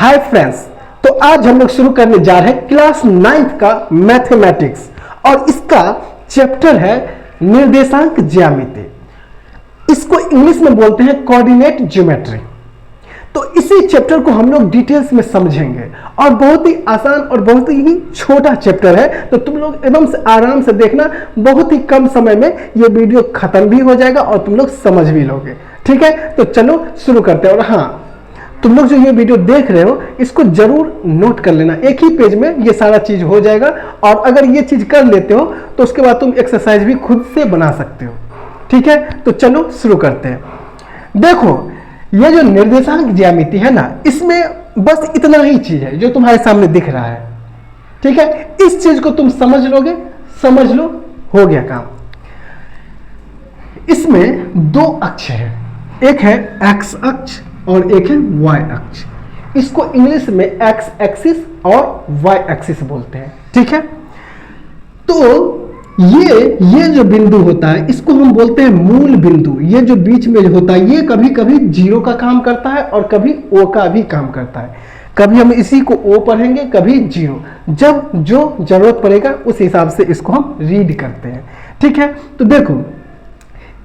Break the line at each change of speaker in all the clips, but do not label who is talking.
Hi friends, तो आज हम लोग शुरू करने जा रहे हैं क्लास 9th का मैथमेटिक्स और इसका चैप्टर है निर्देशांक ज्यामिति। इसको इंग्लिश में बोलते हैं कोऑर्डिनेट ज्योमेट्री। तो इसी चैप्टर को हम लोग डिटेल्स में समझेंगे और बहुत ही आसान और बहुत ही छोटा चैप्टर है, तो तुम लोग एकदम से आराम से देखना। बहुत ही कम समय में ये वीडियो खत्म भी हो जाएगा और तुम लोग समझ भी लोगे। ठीक है, तो चलो शुरू करते हैं। और हाँ, तुम लोग जो ये वीडियो देख रहे हो इसको जरूर नोट कर लेना। एक ही पेज में ये सारा चीज हो जाएगा और अगर ये चीज कर लेते हो तो उसके बाद तुम एक्सरसाइज भी खुद से बना सकते हो। ठीक है, तो चलो शुरू करते हैं। देखो, ये जो निर्देशांक ज्यामिति है ना, इसमें बस इतना ही चीज है जो तुम्हारे सामने दिख रहा है। ठीक है, इस चीज को तुम समझ लोगे, समझ लो, हो गया काम। इसमें दो अक्ष है, एक है एक्स अक्ष और एक है वाई अक्ष। इसको इंग्लिश में एक्स एक्सिस और वाई एक्सिस बोलते हैं। ठीक है, तो ये जो बिंदु होता है इसको हम बोलते हैं मूल बिंदु। ये जो बीच में जो होता है ये कभी कभी जीरो का काम करता है और कभी ओ का भी काम करता है। कभी हम इसी को ओ पढ़ेंगे, कभी जीरो। जब जो जरूरत पड़ेगा उस हिसाब से इसको हम रीड करते हैं। ठीक है, तो देखो,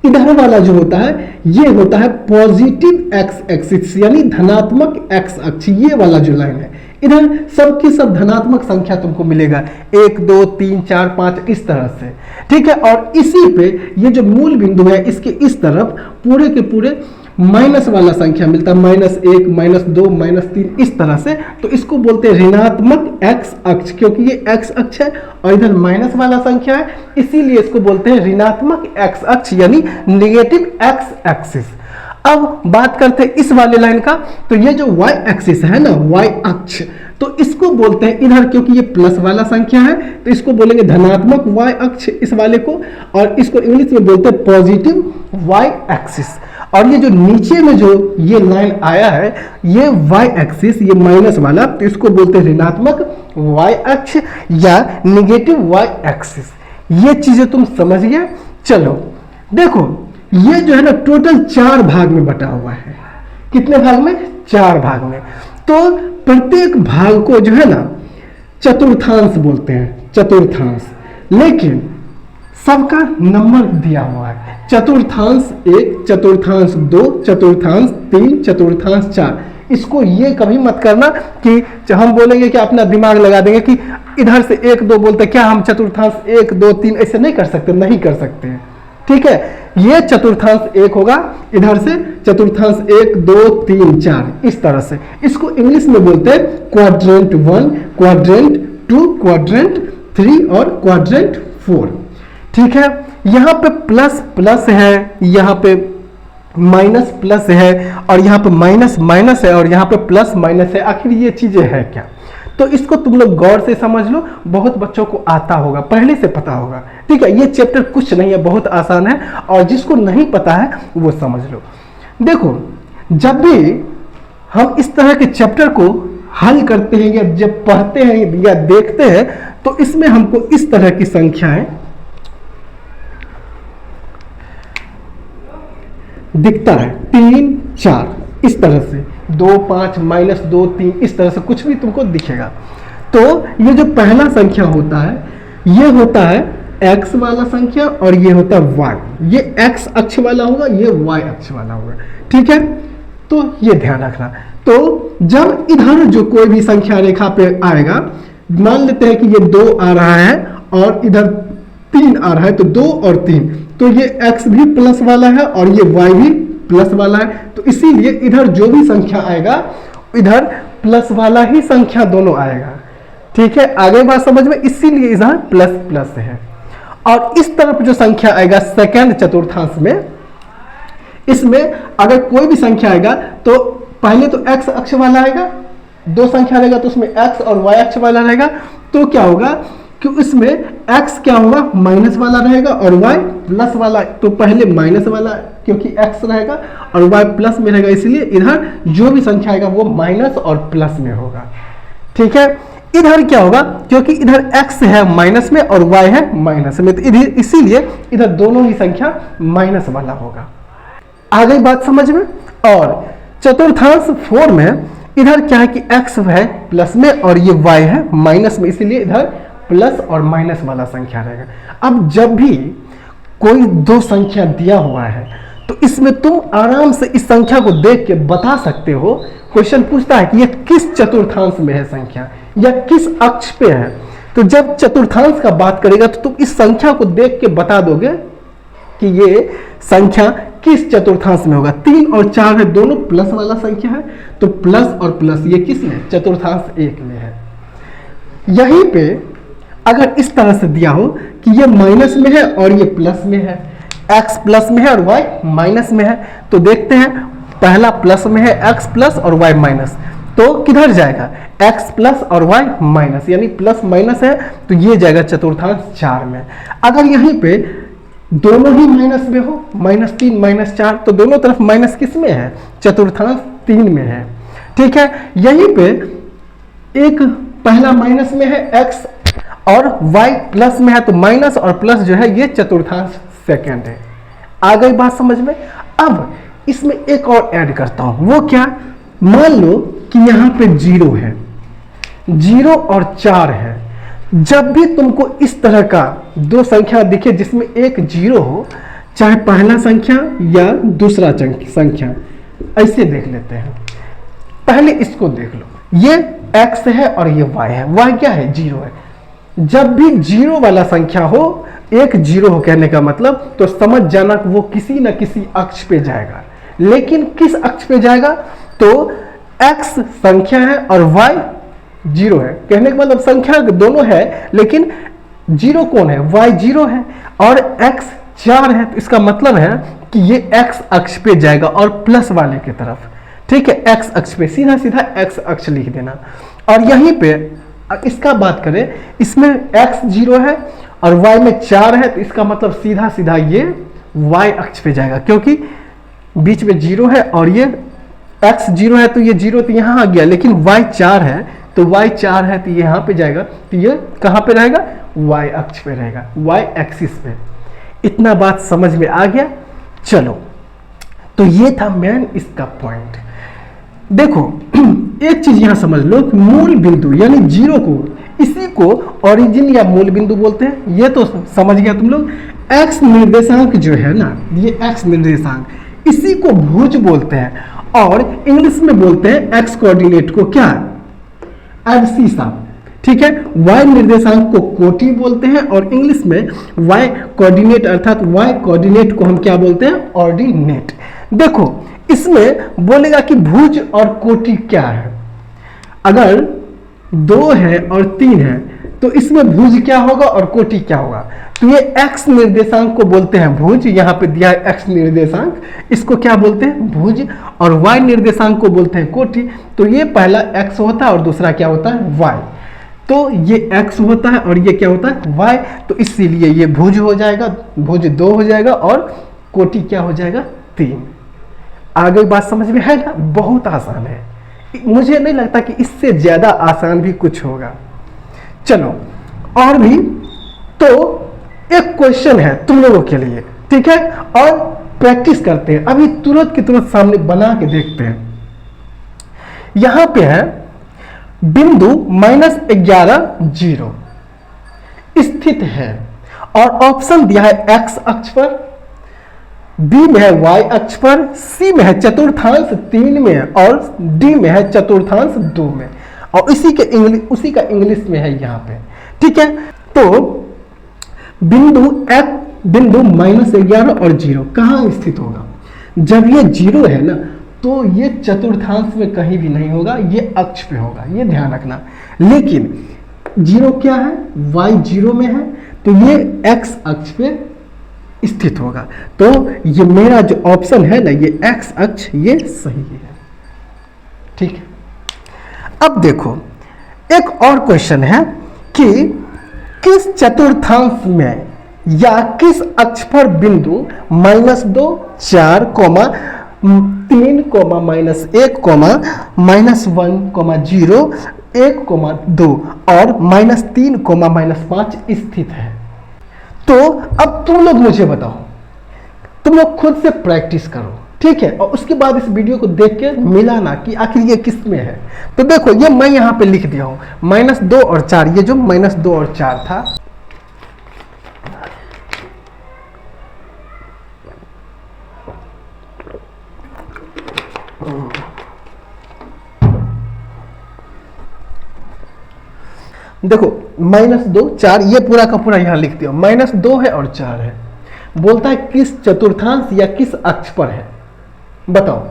इधर वाला जो होता है ये होता है पॉजिटिव एक्स एक्सिस यानी धनात्मक एक्स अक्ष। ये वाला जो लाइन है इधर सबकी सब धनात्मक संख्या तुमको मिलेगा, 1 2 3 4 5 इस तरह से। ठीक है, और इसी पे ये जो मूल बिंदु है इसके इस तरफ पूरे के पूरे माइनस वाला संख्या मिलता है, -1 -2 -3 इस तरह से। तो इसको बोलते हैं ऋणात्मक एक्स अक्ष, क्योंकि ये एक्स अक्ष है और इधर माइनस वाला संख्या है, इसीलिए इसको बोलते हैं ऋणात्मक एक्स अक्ष यानी नेगेटिव एक्स एक्सिस। अब बात करते हैं इस वाले लाइन का। तो ये जो वाई एक्सिस है ना, वाई अक्ष, तो इसको बोलते हैं इधर, क्योंकि ये प्लस वाला संख्या है तो इसको बोलेंगे धनात्मक वाई अक्ष इस वाले को, और इसको इंग्लिश में बोलते हैं पॉजिटिव वाई एक्सिस। और ये जो नीचे में जो ये लाइन आया है ये वाई एक्सिस, ये माइनस वाला, तो इसको बोलते हैं ऋणात्मक वाई अक्ष या नेगेटिव वाई एक्सिस। ये चीजें तुम समझ गए। चलो देखो, ये जो है ना टोटल 4 भाग में बटा हुआ है। कितने भाग में? 4 भाग में। तो प्रत्येक भाग को जो है ना चतुर्थांश बोलते हैं, चतुर्थांश। लेकिन सबका नंबर दिया हुआ है, चतुर्थांश 1, चतुर्थांश 2, चतुर्थांश 3, चतुर्थांश 4। इसको ये कभी मत करना कि हम बोलेंगे कि अपना दिमाग लगा देंगे कि इधर से 1 2 बोलते, क्या हम चतुर्थांश 1 2 3 ऐसे नहीं कर सकते? नहीं कर सकते हैं। ठीक है, ये चतुर्थांश 1 होगा, इधर से चतुर्थांश 1 2 3 4 इस तरह से। इसको इंग्लिश में बोलते हैं क्वाड्रेंट 1, क्वाड्रेंट 2, क्वाड्रेंट 3 और क्वाड्रेंट 4। ठीक है, यहाँ पे प्लस प्लस है, यहाँ पे माइनस प्लस है, और यहाँ पे माइनस माइनस है, और यहाँ पे प्लस माइनस है। आखिर ये चीजें है क्या? तो इसको तुम लोग गौर से समझ लो, बहुत बच्चों को आता होगा, पहले से पता होगा। ठीक है, ये चैप्टर कुछ नहीं है, बहुत आसान है, और जिसको नहीं पता है वो समझ लो। देखो, जब भी हम इस तरह के चैप्टर को हल करते हैं या जब पढ़ते हैं या देखते हैं तो इसमें हमको इस तरह की संख्याएं दिखता है, 3 4 इस तरह से, 2 5 -2 3 इस तरह से कुछ भी तुमको दिखेगा। तो ये जो पहला संख्या होता है ये होता है x वाला संख्या और ये होता है y। ये x अक्ष वाला होगा, ये y अक्ष वाला होगा। ठीक है, तो ये ध्यान रखना। तो जब इधर जो कोई भी संख्या रेखा पे आएगा, मान लेते हैं कि ये 2 आ रहा है और इधर 3 आ रहा है, तो 2 और 3, तो ये x भी प्लस वाला है और ये y भी प्लस वाला है। तो इसीलिए इधर जो भी संख्या आएगा इधर प्लस वाला ही संख्या दोनों आएगा। ठीक है, आगे बात समझ में, इसीलिए इधर प्लस प्लस है। और इस तरफ जो संख्या आएगा सेकंड चतुर्थांश में, इसमें अगर कोई भी संख्या आएगा तो पहले तो x अक्ष वाला आएगा, 2 संख्या रहेगा तो उसमें x और y अक्ष वाला रहेगा। तो क्या होगा कि इसमें x क्या होगा? माइनस वाला रहेगा और y प्लस वाला। तो पहले माइनस वाला क्योंकि x रहेगा और y प्लस में रहेगा, इसलिए इधर जो भी संख्या आएगा वो माइनस और प्लस में होगा। ठीक है, इधर क्या होगा? क्योंकि इधर x है माइनस में और y है माइनस में, तो इधर इसीलिए इधर दोनों ही संख्या माइनस वाला होगा। आ गई बात समझ में? और चतुर्थांश 4 में इधर क्या है कि x है प्लस में और ये y है माइनस में, इसीलिए इधर प्लस और माइनस वाला संख्या रहेगा। अब जब भी कोई दो संख्या दिया हुआ है तो इसमें तुम आराम से इस संख्या को देख के बता सकते हो। क्वेश्चन पूछता है कि ये किस चतुर्थांश में है संख्या या किस अक्ष पे है, तो जब चतुर्थांश का बात करेगा तो तुम इस संख्या को देख के बता दोगे कि ये संख्या किस चतुर्थांश में होगा। 3 और 4 है, दोनों प्लस वाला संख्या है, तो प्लस और प्लस ये किस में, चतुर्थांश 1 में है। यहीं पे अगर इस तरह से दिया हो कि ये माइनस में है और ये प्लस में है, x प्लस में है और y माइनस में है, तो देखते हैं पहला प्लस में है x प्लस और y माइनस, तो किधर जाएगा, x प्लस और y माइनस, यानी प्लस माइनस है तो ये जाएगा चतुर्थांश 4 में। अगर यहीं पे दोनों ही माइनस में हो, -3 -4, तो दोनों तरफ माइनस किस में है, चतुर्थांश 3 में है। ठीक है, यहीं पे एक पहला माइनस में है x और y प्लस में है, तो माइनस और प्लस जो है ये चतुर्थांश सेकंड है। आ गई बात समझ में। अब इसमें एक और ऐड करता हूं, वो क्या, मान लो कि यहां पे 0 है, 0 और 4 है। जब भी तुमको इस तरह का दो संख्या दिखे जिसमें एक 0 हो, चाहे पहला संख्या या दूसरा संख्या, ऐसे देख लेते हैं। पहले इसको देख लो, ये x है और ये y है, y क्या है, 0 है। जब भी 0 वाला संख्या हो, एक 0 हो कहने का मतलब, तो समझ जाना कि वो किसी न किसी अक्ष पे जाएगा। लेकिन किस अक्ष पे जाएगा, तो x संख्या है और y 0 है, कहने का मतलब संख्या दोनों है लेकिन 0 कौन है, y 0 है और x 4 है, तो इसका मतलब है कि ये x अक्ष पे जाएगा और प्लस वाले की तरफ। ठीक है, x अक्ष पे, सीधा सीधा x अक्ष लिख देना। और यहीं पे इसका बात करें, इसमें x 0 है और y में 4 है, तो इसका मतलब सीधा सीधा ये y अक्ष पे जाएगा, क्योंकि बीच में 0 है और ये x 0 है, तो ये 0 तो यहाँ आ गया, लेकिन y 4 है तो y 4 है तो ये यहाँ पे जाएगा, तो ये कहाँ पे रहेगा, y अक्ष पे रहेगा, y एक्सिस पे। इतना बात समझ में आ गया। चलो, तो ये था मेन इसका पॉइंट। देखो एक चीज यहां समझ लो कि मूल बिंदु यानी 0 को, इसी को ओरिजिन या मूल बिंदु बोलते हैं। ये तो समझ गया तुम लोग। x निर्देशांक जो है ना, ये x निर्देशांक, इसी को भुज बोलते हैं और इंग्लिश में बोलते हैं x कोऑर्डिनेट को क्या, एब्सिसा। ठीक है, y निर्देशांक को कोटि बोलते हैं और इंग्लिश में y कोऑर्डिनेट अर्थात y कोऑर्डिनेट को हम क्या बोलते हैं, ऑर्डिनेट। देखो इसमें बोलेगा कि भुज और कोटि क्या है। अगर 2 है और 3 है तो इसमें भुज क्या होगा और कोटि क्या होगा, तो ये x निर्देशांक को बोलते हैं भुज, यहाँ पे दिया है x निर्देशांक, इसको क्या बोलते हैं भुज, और y निर्देशांक को बोलते हैं कोटि। तो ये पहला x होता है और दूसरा क्या होता है, y। तो ये x होता है और ये क्या होता है, y, तो इसीलिए ये भुज हो जाएगा, भुज 2 हो जाएगा और कोटि क्या हो जाएगा, 3। आ गई बात समझ में है ना, बहुत आसान है, मुझे नहीं लगता कि इससे ज्यादा आसान भी कुछ होगा। चलो और भी, तो एक क्वेश्चन है तुम लोगों के लिए, ठीक है, और प्रैक्टिस करते हैं। अभी तुरंत की तुरंत सामने बना के देखते हैं। यहां पे है बिंदु -11 0 स्थित है और ऑप्शन दिया है x अक्ष पर, B में है y अक्ष पर, C में है चतुर्थांश 3 में और D में है चतुर्थांश 2 में, और उसी का इंग्लिश में है यहाँ पे। ठीक है, तो बिंदु -11 और 0 कहाँ स्थित होगा। जब ये 0 है ना, तो ये चतुर्थांश में कहीं भी नहीं होगा, ये अक्ष पे होगा, ये ध्यान रखना। लेकिन 0 क्या है, y 0 में है, तो ये x अक्ष पे स्थित होगा। तो ये मेरा जो ऑप्शन है ना, ये x अक्ष, ये सही है। ठीक है, अब देखो एक और क्वेश्चन है कि किस चतुर्थांश में या किस अक्ष पर बिंदु -2 4, -3, -1, -1, 0, 1, 2 और -3, -5 स्थित है। तो अब तुम लोग मुझे बताओ, तुम लोग खुद से प्रैक्टिस करो। ठीक है, और उसके बाद इस वीडियो को देख के मिलाना कि आखिर ये किस में है। तो देखो ये मैं यहाँ पे लिख दिया हूँ -2 और 4, ये जो -2 और 4 था, देखो -2 4 ये पूरा का पूरा यहाँ लिख दिया, -2 है और 4 है। बोलता है किस चतुर्थांश या किस अक्ष पर है, बताओ।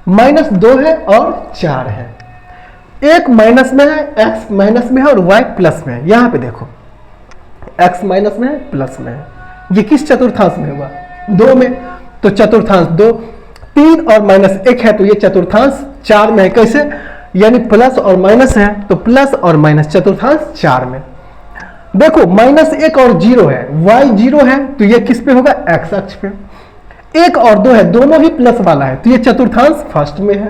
-2 है और 4 है, एक माइनस में है, x माइनस में है और y प्लस में है। यहां पे देखो x माइनस में है, प्लस में है, ये किस चतुर्थांश में होगा, 2 में, तो चतुर्थांश 2, 3 और -1 है तो ये चतुर्थांश 4 में है। कैसे, यानी प्लस और माइनस है तो प्लस और माइनस, चतुर्थांश 4 में। देखो -1 और 0 है, y 0 है तो ये किस पे होगा, x अक्ष पे। 1 और 2 है, दोनों ही प्लस वाला है तो ये चतुर्थांश फर्स्ट में है।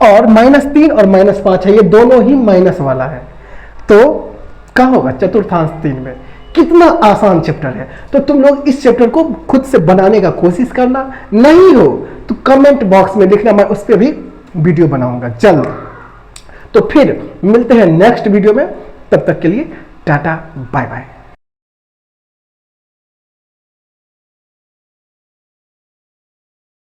और -3 और -5 है, ये दोनों ही माइनस वाला है, तो कहाँ होगा, चतुर्थांश 3 में। कितना आसान चैप्टर है। तो तुम लोग इस चैप्टर को खुद से बनाने का कोशिश करना, नहीं हो तो कमेंट बॉक्स में लिखना, मैं उस पर भी वीडियो बनाऊंगा जल्द। तो फिर मिलते हैं नेक्स्ट वीडियो में, तब तक के लिए टाटा बाय बाय।